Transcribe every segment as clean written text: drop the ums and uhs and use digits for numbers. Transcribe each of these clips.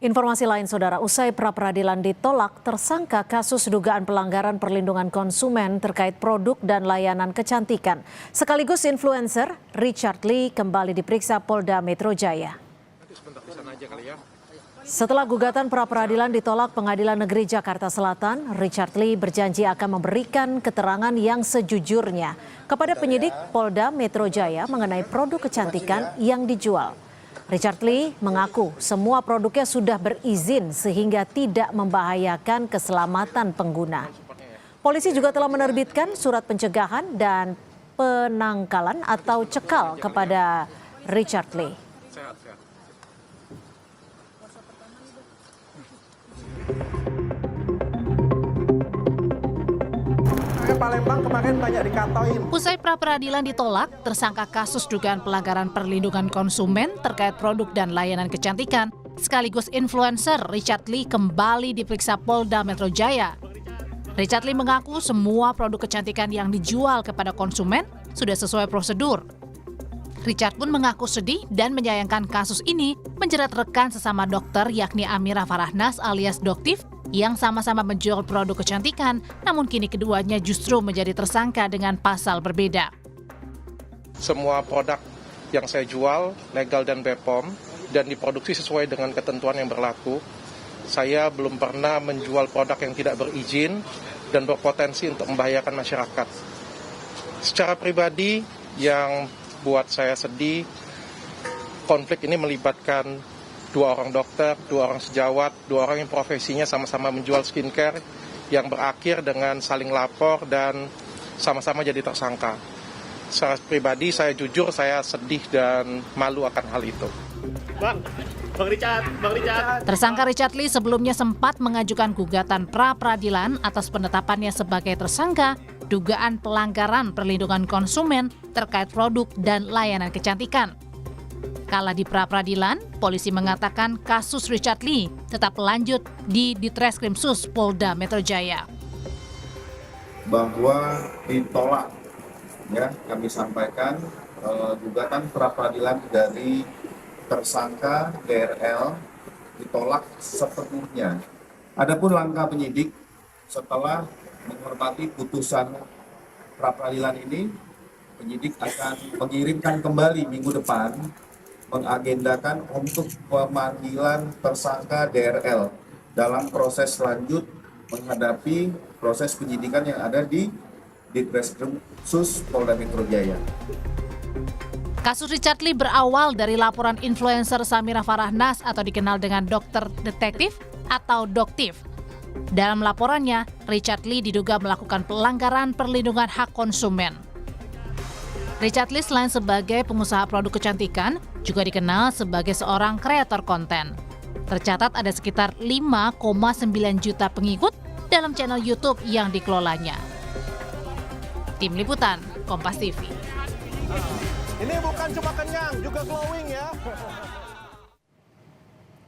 Informasi lain, Saudara, usai pra-peradilan ditolak, tersangka kasus dugaan pelanggaran perlindungan konsumen terkait produk dan layanan kecantikan. Sekaligus influencer, Richard Lee kembali diperiksa Polda Metro Jaya. Setelah gugatan pra-peradilan ditolak Pengadilan Negeri Jakarta Selatan, Richard Lee berjanji akan memberikan keterangan yang sejujurnya kepada penyidik Polda Metro Jaya mengenai produk kecantikan yang dijual. Richard Lee mengaku semua produknya sudah berizin sehingga tidak membahayakan keselamatan pengguna. Polisi juga telah menerbitkan surat pencegahan dan penangkalan atau cekal kepada Richard Lee. Palembang kemarin banyak dikatoin. Usai pra-peradilan ditolak, tersangka kasus dugaan pelanggaran perlindungan konsumen terkait produk dan layanan kecantikan, sekaligus influencer Richard Lee kembali diperiksa Polda Metro Jaya. Richard Lee mengaku semua produk kecantikan yang dijual kepada konsumen sudah sesuai prosedur. Richard pun mengaku sedih dan menyayangkan kasus ini menjerat rekan sesama dokter yakni Amira Farahnas alias Doktif yang sama-sama menjual produk kecantikan, namun kini keduanya justru menjadi tersangka dengan pasal berbeda. Semua produk yang saya jual legal dan BPOM dan diproduksi sesuai dengan ketentuan yang berlaku. Saya belum pernah menjual produk yang tidak berizin dan berpotensi untuk membahayakan masyarakat. Secara pribadi yang buat saya sedih, konflik ini melibatkan 2 orang dokter, 2 orang sejawat, 2 orang yang profesinya sama-sama menjual skincare yang berakhir dengan saling lapor dan sama-sama jadi tersangka. Secara pribadi saya jujur saya sedih dan malu akan hal itu. Bang Richard. Tersangka Richard Lee sebelumnya sempat mengajukan gugatan pra-peradilan atas penetapannya sebagai tersangka dugaan pelanggaran perlindungan konsumen terkait produk dan layanan kecantikan. Kala di pra-peradilan, polisi mengatakan kasus Richard Lee tetap lanjut di Ditreskrimsus Polda Metro Jaya. Bahwa ditolak, ya kami sampaikan gugatan pra-peradilan dari tersangka DRL ditolak sepenuhnya. Adapun langkah penyidik setelah menghormati putusan pra-peradilan ini, penyidik akan mengirimkan kembali minggu depan mengagendakan untuk pemanggilan tersangka DRL dalam proses lanjut menghadapi proses penyidikan yang ada di Ditreskrimsus Polda Metro Jaya. Kasus Richard Lee berawal dari laporan influencer Samira Farahnas atau dikenal dengan dokter detektif atau Doktif. Dalam laporannya, Richard Lee diduga melakukan pelanggaran perlindungan hak konsumen. Richard Lee selain sebagai pengusaha produk kecantikan, juga dikenal sebagai seorang kreator konten. Tercatat ada sekitar 5,9 juta pengikut dalam channel YouTube yang dikelolanya. Tim Liputan, Kompas TV. Ini bukan cuma kenyang, juga glowing ya.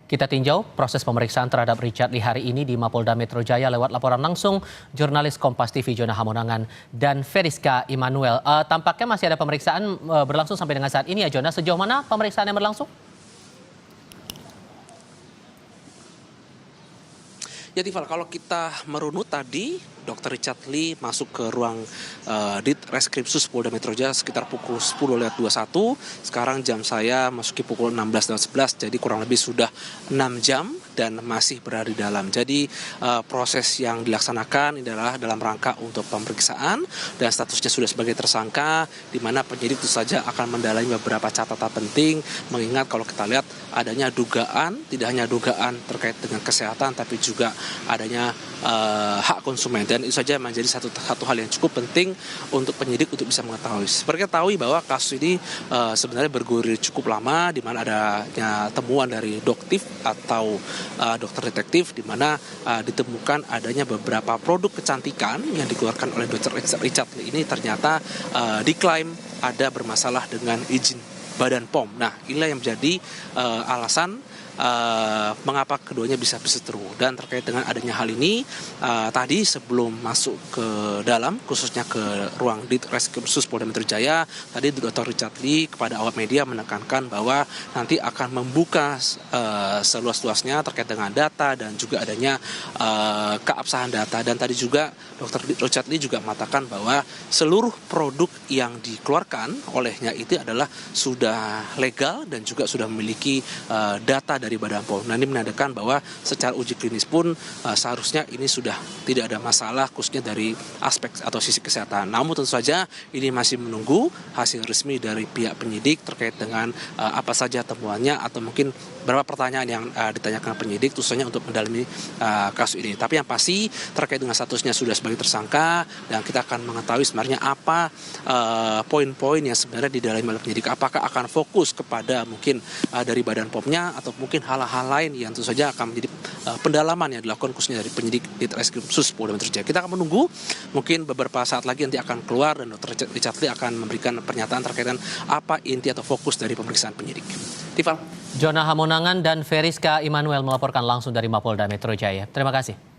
Kita tinjau proses pemeriksaan terhadap Richard Lee hari ini di Mapolda Metro Jaya lewat laporan langsung jurnalis Kompas TV Jona Hamonangan dan Feriska Immanuel. Tampaknya masih ada pemeriksaan berlangsung sampai dengan saat ini ya Jona. Sejauh mana pemeriksaan yang berlangsung? Ya Tifal, kalau kita merunut tadi, Dr. Richard Lee masuk ke ruang Ditreskrimsus Polda Metro Jaya sekitar pukul 10.21. Sekarang jam saya masuki pukul 16.11, jadi kurang lebih sudah 6 jam dan masih berada di dalam. Jadi proses yang dilaksanakan adalah dalam rangka untuk pemeriksaan dan statusnya sudah sebagai tersangka, di mana penyidik tentu saja akan mendalami beberapa catatan penting, mengingat kalau kita lihat adanya dugaan, tidak hanya dugaan terkait dengan kesehatan, tapi juga adanya hak konsumen. Dan itu saja menjadi satu hal yang cukup penting untuk penyidik untuk bisa mengetahui. Seperti ketahui bahwa kasus ini sebenarnya bergulir cukup lama, di mana adanya temuan dari Doktif atau dokter detektif, di mana ditemukan adanya beberapa produk kecantikan yang dikeluarkan oleh Dr. Richard Lee ini ternyata diklaim ada bermasalah dengan izin Badan POM. Nah, inilah yang menjadi alasan mengapa keduanya bisa berseteru. Dan terkait dengan adanya hal ini, tadi sebelum masuk ke dalam, khususnya ke ruang Ditreskrim Sus Polda Metro Jaya, tadi Dr. Richard Lee kepada awak media menekankan bahwa nanti akan membuka seluas-luasnya terkait dengan data dan juga adanya keabsahan data. Dan tadi juga Dr. Richard Lee juga mengatakan bahwa seluruh produk yang dikeluarkan olehnya itu adalah sudah legal dan juga sudah memiliki data dari Badan POM. Nah, ini menandakan bahwa secara uji klinis pun seharusnya ini sudah tidak ada masalah khususnya dari aspek atau sisi kesehatan. Namun tentu saja ini masih menunggu hasil resmi dari pihak penyidik terkait dengan apa saja temuannya atau mungkin beberapa pertanyaan yang ditanyakan penyidik khususnya untuk mendalami kasus ini. Tapi yang pasti terkait dengan statusnya sudah sebagai tersangka dan kita akan mengetahui sebenarnya apa poin-poin yang sebenarnya didalami oleh penyidik. Apakah akan fokus kepada mungkin dari Badan POM-nya atau mungkin hal-hal lain yang tentu saja akan menjadi pendalaman yang dilakukan khususnya dari penyidik Ditreskrim Sus Polda Metro Jaya. Kita akan menunggu, mungkin beberapa saat lagi nanti akan keluar dan Dr. Richard Lee akan memberikan pernyataan terkait dengan apa inti atau fokus dari pemeriksaan penyidik. Tifal. Jona Hamonangan dan Feriska Immanuel melaporkan langsung dari Mapolda Metro Jaya. Terima kasih.